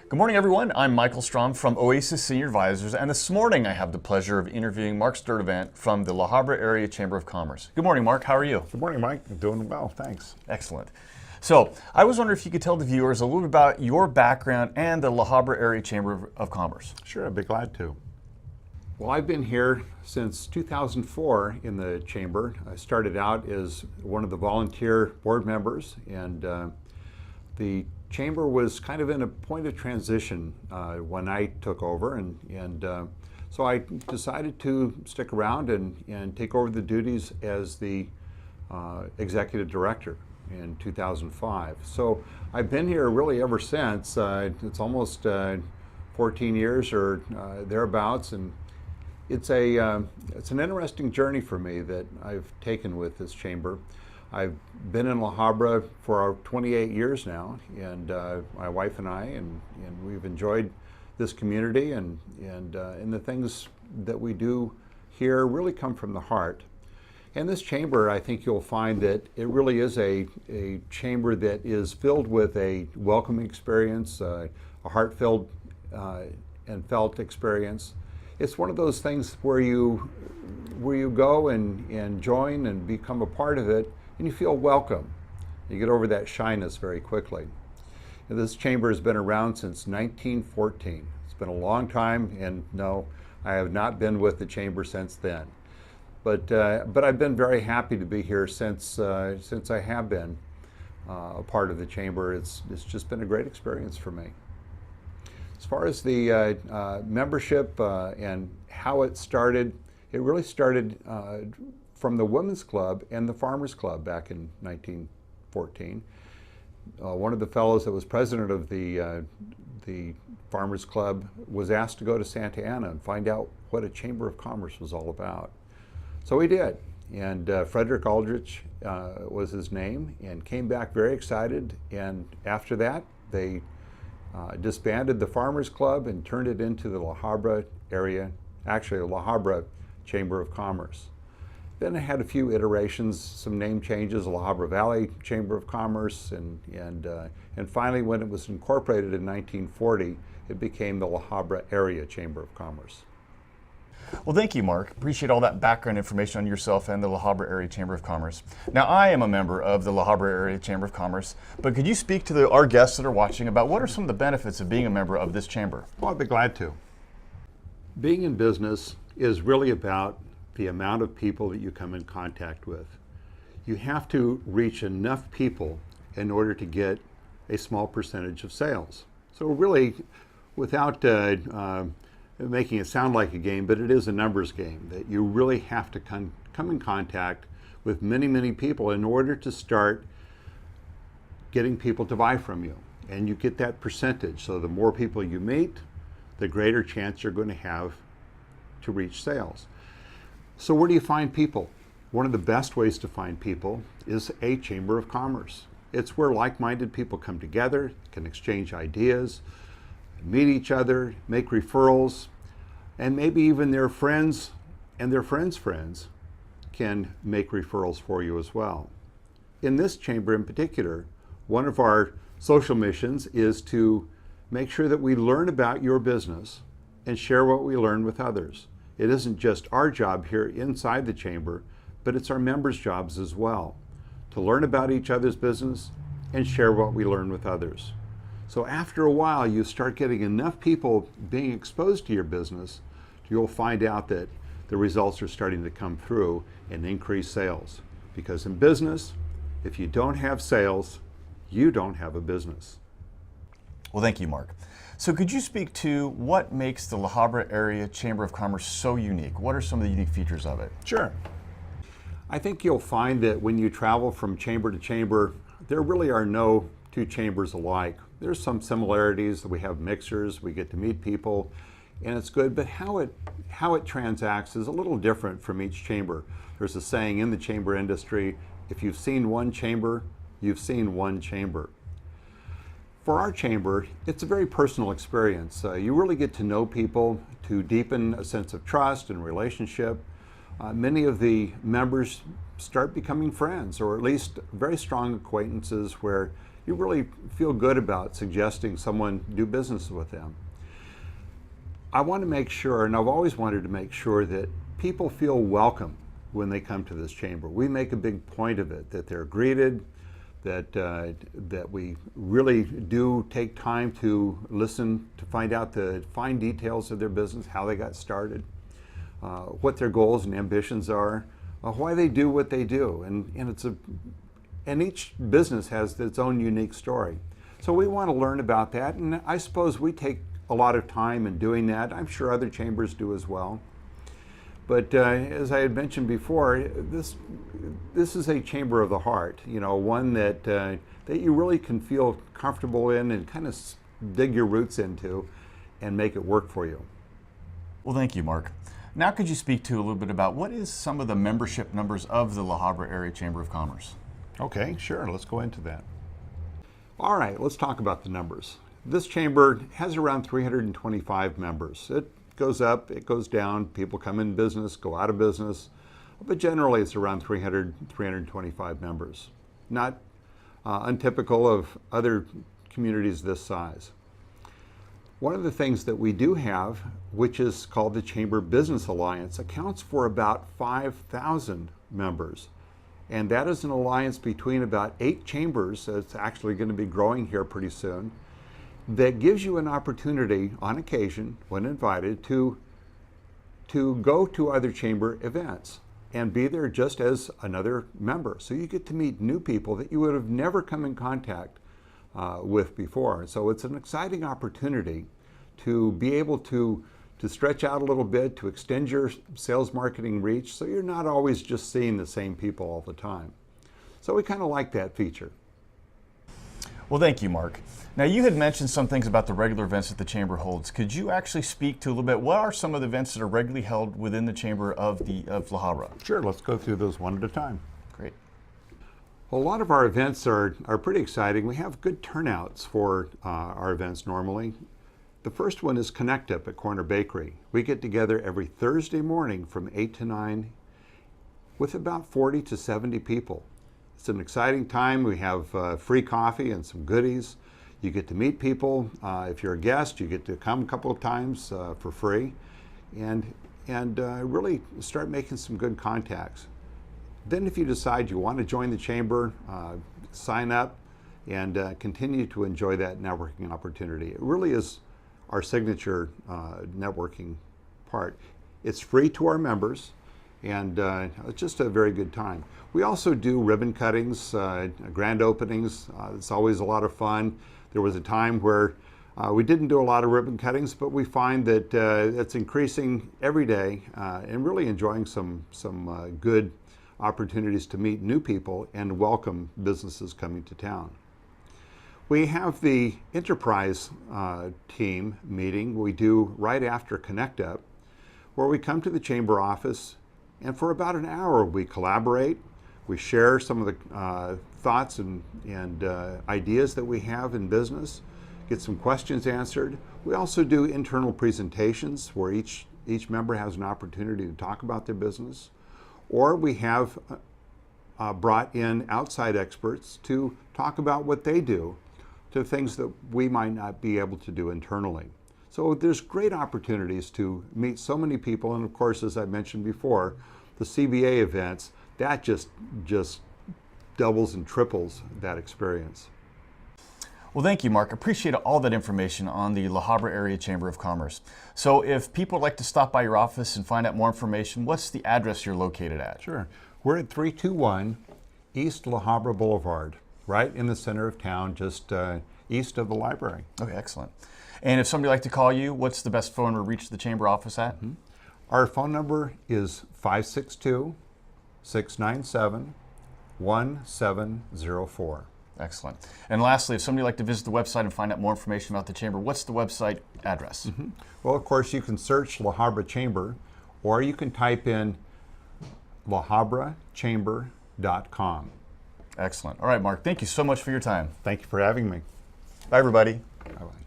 Good morning, everyone. I'm Michael Strom from Oasis Senior Advisors, and this morning I have the pleasure of interviewing Mark Sturdivant from the La Habra Area Chamber of Commerce. Good morning, Mark. How are you? Good morning, Mike. I'm doing well, thanks. Excellent. So, I was wondering if you could tell the viewers a little bit about your background and the La Habra Area Chamber of Commerce. Sure, I'd be glad to. Well, I've been here since 2004 in the chamber. I started out as one of the volunteer board members, and the chamber was kind of in a point of transition when I took over, and so I decided to stick around and take over the duties as the executive director in 2005. So I've been here really ever since. It's almost 14 years or thereabouts, and it's an interesting journey for me that I've taken with this chamber. I've been in La Habra for 28 years now, and my wife and I, and we've enjoyed this community, and the things that we do here really come from the heart. And this chamber, I think you'll find that it really is a chamber that is filled with a welcoming experience, a heart-filled and felt experience. It's one of those things where you go and join and become a part of it, and you feel welcome. You get over that shyness very quickly. And this chamber has been around since 1914. It's been a long time, and no, I have not been with the chamber since then. But I've been very happy to be here since I have been a part of the chamber. It's just been a great experience for me. As far as the membership and how it started, it really started from the Women's Club and the Farmers Club back in 1914. One of the fellows that was president of the Farmers Club was asked to go to Santa Ana and find out what a Chamber of Commerce was all about. So he did, and Frederick Aldrich was his name, and came back very excited, and after that they disbanded the Farmers Club and turned it into the La Habra area, actually the La Habra Chamber of Commerce. Then it had a few iterations, some name changes, the La Habra Valley Chamber of Commerce, and finally when it was incorporated in 1940, it became the La Habra Area Chamber of Commerce. Well, thank you, Mark. Appreciate all that background information on yourself and the La Habra Area Chamber of Commerce. Now, I am a member of the La Habra Area Chamber of Commerce, but could you speak to our guests that are watching about what are some of the benefits of being a member of this chamber? Well, I'd be glad to. Being in business is really about the amount of people that you come in contact with. You have to reach enough people in order to get a small percentage of sales. So really, without making it sound like a game, but it is a numbers game, that you really have to come in contact with many, many people in order to start getting people to buy from you. And you get that percentage. So the more people you meet, the greater chance you're going to have to reach sales. So where do you find people? One of the best ways to find people is a chamber of commerce. It's where like-minded people come together, can exchange ideas, meet each other, make referrals, and maybe even their friends and their friends' friends can make referrals for you as well. In this chamber in particular, one of our social missions is to make sure that we learn about your business and share what we learn with others. It isn't just our job here inside the chamber, but it's our members' jobs as well, to learn about each other's business and share what we learn with others. So after a while, you start getting enough people being exposed to your business, you'll find out that the results are starting to come through and increase sales. Because in business, if you don't have sales, you don't have a business. Well, thank you, Mark. So could you speak to what makes the La Habra Area Chamber of Commerce so unique? What are some of the unique features of it? Sure. I think you'll find that when you travel from chamber to chamber, there really are no two chambers alike. There's some similarities. We have mixers, we get to meet people, and it's good, but how it transacts is a little different from each chamber. There's a saying in the chamber industry, if you've seen one chamber, you've seen one chamber. For our chamber, it's a very personal experience. You really get to know people, to deepen a sense of trust and relationship. Many of the members start becoming friends, or at least very strong acquaintances where you really feel good about suggesting someone do business with them. I want to make sure, and I've always wanted to make sure, that people feel welcome when they come to this chamber. We make a big point of it, that they're greeted, that we really do take time to listen, to find out the fine details of their business, how they got started, what their goals and ambitions are, why they do what they do. And each business has its own unique story. So we want to learn about that, and I suppose we take a lot of time in doing that. I'm sure other chambers do as well. But as I had mentioned before, this is a chamber of the heart, one that you really can feel comfortable in and kind of dig your roots into and make it work for you. Well, thank you, Mark. Now could you speak to a little bit about what is some of the membership numbers of the La Habra Area Chamber of Commerce? Okay, sure, let's go into that. All right, let's talk about the numbers. This chamber has around 325 members. It goes up, it goes down, people come in business, go out of business, but generally it's around 325 members. Not untypical of other communities this size. One of the things that we do have, which is called the Chamber Business Alliance, accounts for about 5,000 members. And that is an alliance between about 8 chambers, it's actually going to be growing here pretty soon, that gives you an opportunity, on occasion, when invited, to go to other chamber events and be there just as another member. So you get to meet new people that you would have never come in contact with before. So it's an exciting opportunity to be able to stretch out a little bit, to extend your sales marketing reach, so you're not always just seeing the same people all the time. So we kind of like that feature. Well, thank you, Mark. Now, you had mentioned some things about the regular events that the Chamber holds. Could you actually speak to a little bit, what are some of the events that are regularly held within the Chamber of La Habra? Sure, let's go through those one at a time. Great. Well, a lot of our events are pretty exciting. We have good turnouts for our events normally. The first one is Connect Up at Corner Bakery. We get together every Thursday morning from 8 to 9 with about 40 to 70 people. It's an exciting time. We have free coffee and some goodies. You get to meet people. If you're a guest, you get to come a couple of times for free and really start making some good contacts. Then if you decide you want to join the chamber, sign up and continue to enjoy that networking opportunity. It really is our signature networking part. It's free to our members, and it's just a very good time. We also do ribbon cuttings, grand openings. It's always a lot of fun. There was a time where we didn't do a lot of ribbon cuttings, but we find that it's increasing every day and really enjoying some good opportunities to meet new people and welcome businesses coming to town. We have the enterprise team meeting we do right after Connect Up, where we come to the chamber office and for about an hour we collaborate. We share some of the thoughts and ideas that we have in business, get some questions answered. We also do internal presentations where each member has an opportunity to talk about their business. Or we have brought in outside experts to talk about what they do, to things that we might not be able to do internally. So there's great opportunities to meet so many people, and of course, as I mentioned before, the CBA events, that just doubles and triples that experience. Well, thank you, Mark. Appreciate all that information on the La Habra Area Chamber of Commerce. So if people would like to stop by your office and find out more information, what's the address you're located at? Sure. We're at 321 East La Habra Boulevard, right in the center of town, just east of the library. Okay, excellent. And if somebody would like to call you, what's the best phone to reach the chamber office at? Mm-hmm. Our phone number is 562-697-1704. Excellent. And lastly, if somebody would like to visit the website and find out more information about the chamber, what's the website address? Mm-hmm. Well, of course, you can search La Habra Chamber, or you can type in lahabrachamber.com. Excellent. All right, Mark, thank you so much for your time. Thank you for having me. Bye, everybody. Bye-bye.